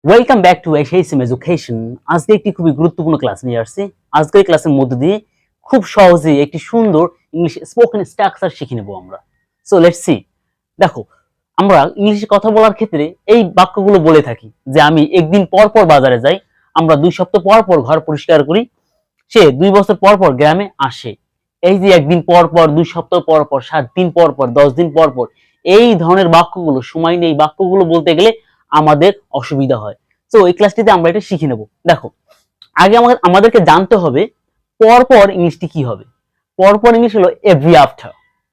Welcome back to Asiam Education. আজকে একটি খুবই গুরুত্বপূর্ণ ক্লাস নিয়ে আসছি। আজকের ক্লাসের মধ্যে দিয়ে খুব সহজেই একটি সুন্দর ইংলিশ স্পোকেন স্ট্রাকচার শিখে নেব আমরা। So let's see. দেখো, আমরা ইংলিশে কথা বলার ক্ষেত্রে এই বাক্যগুলো বলে থাকি যে আমি একদিন পর পর বাজারে যাই, আমরা 2 সপ্তাহ পর পর ঘর পরিষ্কার করি, সে 2 বছর পর পর গ্রামে আসে। এই যে একদিন পর পর, 2 সপ্তাহ পর পর, 7 দিন পর পর, 10 দিন পর পর, এই ধরনের বাক্যগুলো, সময় নেই বাক্যগুলো বলতে গেলে আমাদের অসুবিধা হয়। তো এই ক্লাসটিতে আমরা এটা শিখে নেব। দেখো, আগে আমাদেরকে জানতে হবে পরপর ইংলিশটি কি হবে। পরপর ইংলিশ হলো এভরি আফটার।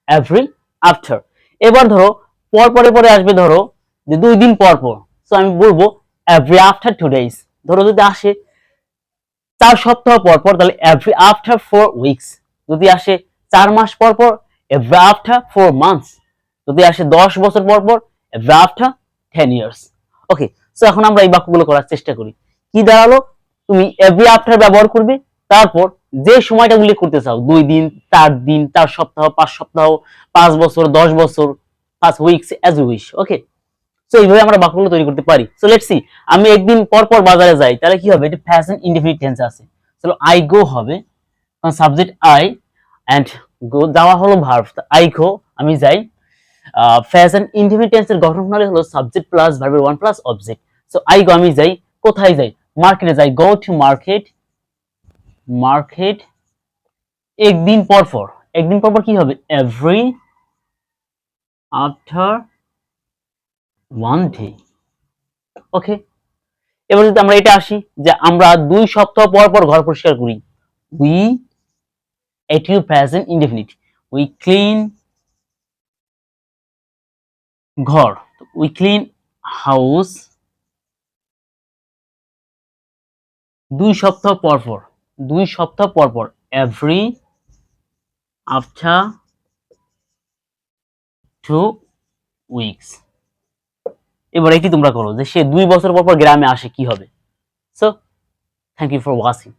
Every after. এবার ধরো পরে পরে আসবে, ধরো যে 2 দিন পর পর, তো আমি বলবো এভরি আফটার 2 days। ধরো যদি আসে 4 সপ্তাহ পর পর, তাহলে এভরি আফটার 4 weeks। যদি আসে 4 মাস পর পর, এভরি আফটার 4 months। যদি আসে 10 বছর পর পর, এভরি আফটার 10 years। ওকে, সো এখন আমরা এই বাক্যগুলো করার চেষ্টা করি। কি দাঁড়ালো? তুমি এভরি আফটার ব্যবহার করবে, তারপর যে সময়টা উল্লেখ করতে চাও, 2 দিন, 4 দিন, 4 সপ্তাহ, 5 সপ্তাহ, 5 বছর, 10 বছর, 5 weeks, as you wish। Okay, so এইভাবে আমরা বাক্যগুলো তৈরি করতে পারি। So let's see. আমি একদিন পর পর বাজারে যাই, তাহলে কি হবে? এটা প্রেজেন্ট ইনডেফিনিট টেন্স আছে। চলো, আই গো হবে, কারণ সাবজেক্ট আই, এন্ড গো যাওয়া হলো ভার্ব, আই গো আমি যাই। প্রেজেন্ট ইনডেফিনিট টেন্সের গঠন প্রণালী হলো সাবজেক্ট প্লাস ভার্বের one plus object. So I go আমি যাই, কোথায় যাই? মার্কেটে যাই, গো টু মার্কেট। মার্কেট একদিন পর পর, একদিন পর পর কি হবে? Every after 1 day। ওকে, এবার যদি আমরা এটা আসি যে আমরা 2 সপ্তাহ পর পর ঘর পরিষ্কার করি, উই, এটিও প্রেজেন্ট ইনডেফিনিট, উই ক্লিন ঘর, উই ক্লিন হাউস 2 সপ্তাহ পর পর, 2 সপ্তাহ পর পর, এভরি আফটার 2 weeks। এবার এটি তোমরা করো যে সে 2 বছর পর পর গ্রামে আসে, কি হবে? So thank you for watching.